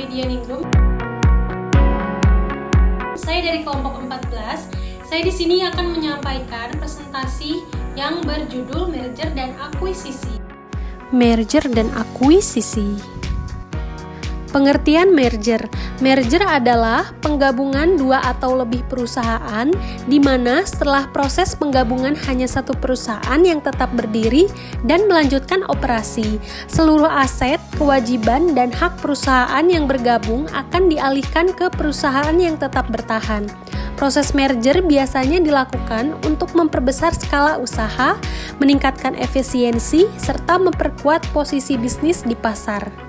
saya Dianingrum. Saya dari kelompok 14. Saya di sini akan menyampaikan presentasi yang berjudul merger dan akuisisi. Merger dan akuisisi. Pengertian merger. Merger adalah penggabungan dua atau lebih perusahaan di mana setelah proses penggabungan hanya satu perusahaan yang tetap berdiri dan melanjutkan operasi. Seluruh aset, kewajiban, dan hak perusahaan yang bergabung akan dialihkan ke perusahaan yang tetap bertahan. Proses merger biasanya dilakukan untuk memperbesar skala usaha, meningkatkan efisiensi, serta memperkuat posisi bisnis di pasar.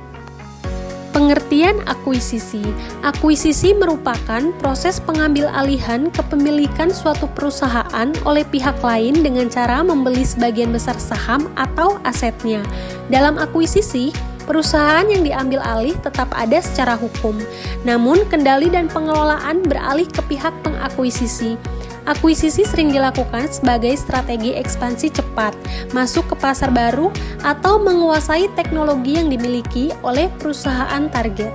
Pengertian akuisisi. Akuisisi merupakan proses pengambil alihan kepemilikan suatu perusahaan oleh pihak lain dengan cara membeli sebagian besar saham atau asetnya. Dalam akuisisi, perusahaan yang diambil alih tetap ada secara hukum, namun kendali dan pengelolaan beralih ke pihak pengakuisisi. Akuisisi sering dilakukan sebagai strategi ekspansi cepat, masuk ke pasar baru, atau menguasai teknologi yang dimiliki oleh perusahaan target.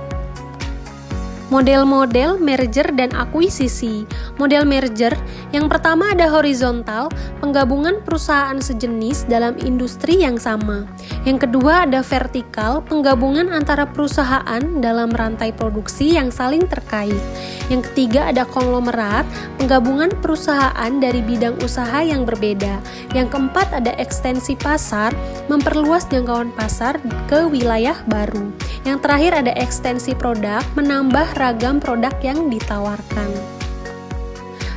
Model-model merger dan akuisisi. Model merger, yang pertama ada horizontal, penggabungan perusahaan sejenis dalam industri yang sama. Yang kedua ada vertikal, penggabungan antara perusahaan dalam rantai produksi yang saling terkait. Yang ketiga ada konglomerat, penggabungan perusahaan dari bidang usaha yang berbeda. Yang keempat ada ekstensi pasar, memperluas jangkauan pasar ke wilayah baru. Yang terakhir ada ekstensi produk, menambah ragam produk yang ditawarkan.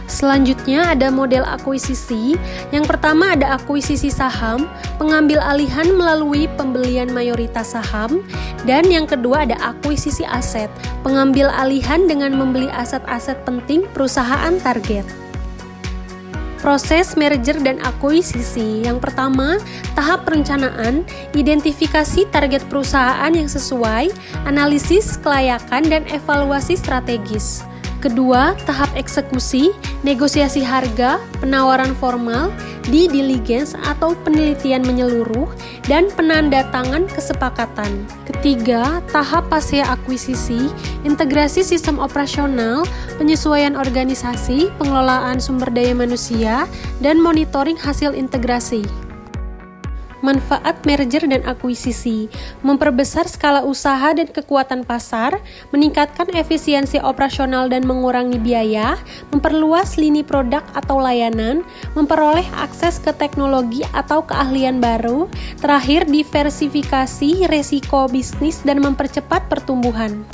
Selanjutnya ada model akuisisi. Yang pertama ada akuisisi saham, pengambil alihan melalui pembelian mayoritas saham. Dan yang kedua ada akuisisi aset, pengambil alihan dengan membeli aset-aset penting perusahaan target. Proses merger dan akuisisi. Yang pertama, tahap perencanaan, identifikasi target perusahaan yang sesuai, analisis kelayakan dan evaluasi strategis. Kedua, tahap eksekusi, negosiasi harga, penawaran formal, due diligence atau penelitian menyeluruh, dan penandatangan kesepakatan. Ketiga, tahap pasca akuisisi, integrasi sistem operasional, penyesuaian organisasi, pengelolaan sumber daya manusia, dan monitoring hasil integrasi. Manfaat merger dan akuisisi, memperbesar skala usaha dan kekuatan pasar, meningkatkan efisiensi operasional dan mengurangi biaya, memperluas lini produk atau layanan, memperoleh akses ke teknologi atau keahlian baru, terakhir diversifikasi resiko bisnis dan mempercepat pertumbuhan.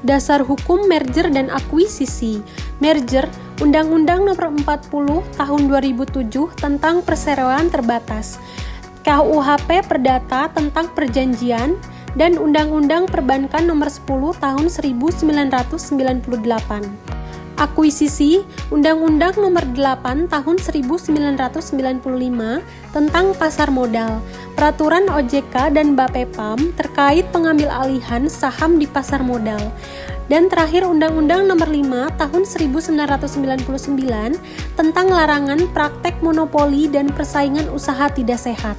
Dasar hukum merger dan akuisisi. Merger, Undang-Undang Nomor 40 Tahun 2007 tentang Perseroan Terbatas, KUHP Perdata tentang Perjanjian, dan Undang-Undang Perbankan Nomor 10 Tahun 1998. Akuisisi, Undang-Undang Nomor 8 Tahun 1995 tentang Pasar Modal, Peraturan OJK dan Bapepam terkait pengambil alihan saham di pasar modal. Dan terakhir Undang-Undang Nomor 5 Tahun 1999 tentang larangan praktek monopoli dan persaingan usaha tidak sehat.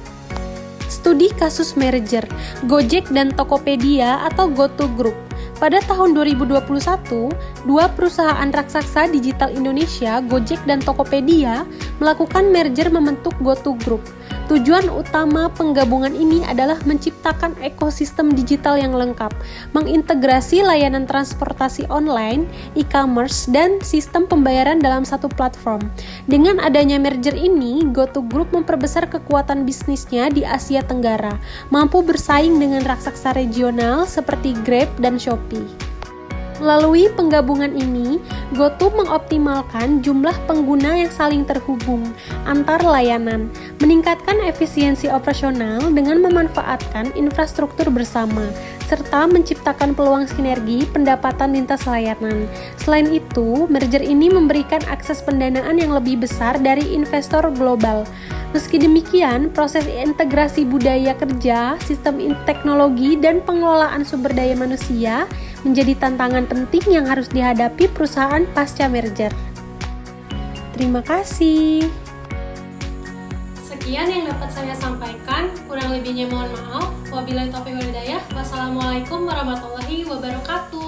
Studi kasus merger, Gojek dan Tokopedia atau GoTo Group. Pada tahun 2021, dua perusahaan raksasa digital Indonesia, Gojek dan Tokopedia, melakukan merger membentuk GoTo Group. Tujuan utama penggabungan ini adalah menciptakan ekosistem digital yang lengkap, mengintegrasi layanan transportasi online, e-commerce, dan sistem pembayaran dalam satu platform. Dengan adanya merger ini, GoTo Group memperbesar kekuatan bisnisnya di Asia Tenggara, mampu bersaing dengan raksasa regional seperti Grab dan Shopee. Melalui penggabungan ini, GoTo mengoptimalkan jumlah pengguna yang saling terhubung antar layanan, meningkatkan efisiensi operasional dengan memanfaatkan infrastruktur bersama, serta menciptakan peluang sinergi pendapatan lintas layanan. Selain itu, merger ini memberikan akses pendanaan yang lebih besar dari investor global. Meski demikian, proses integrasi budaya kerja, sistem teknologi, dan pengelolaan sumber daya manusia menjadi tantangan penting yang harus dihadapi perusahaan pasca merger. Terima kasih. Sekian yang dapat saya sampaikan, kurang lebihnya mohon maaf. Wabillahi taufiq wal hidayah. Wassalamualaikum warahmatullahi wabarakatuh.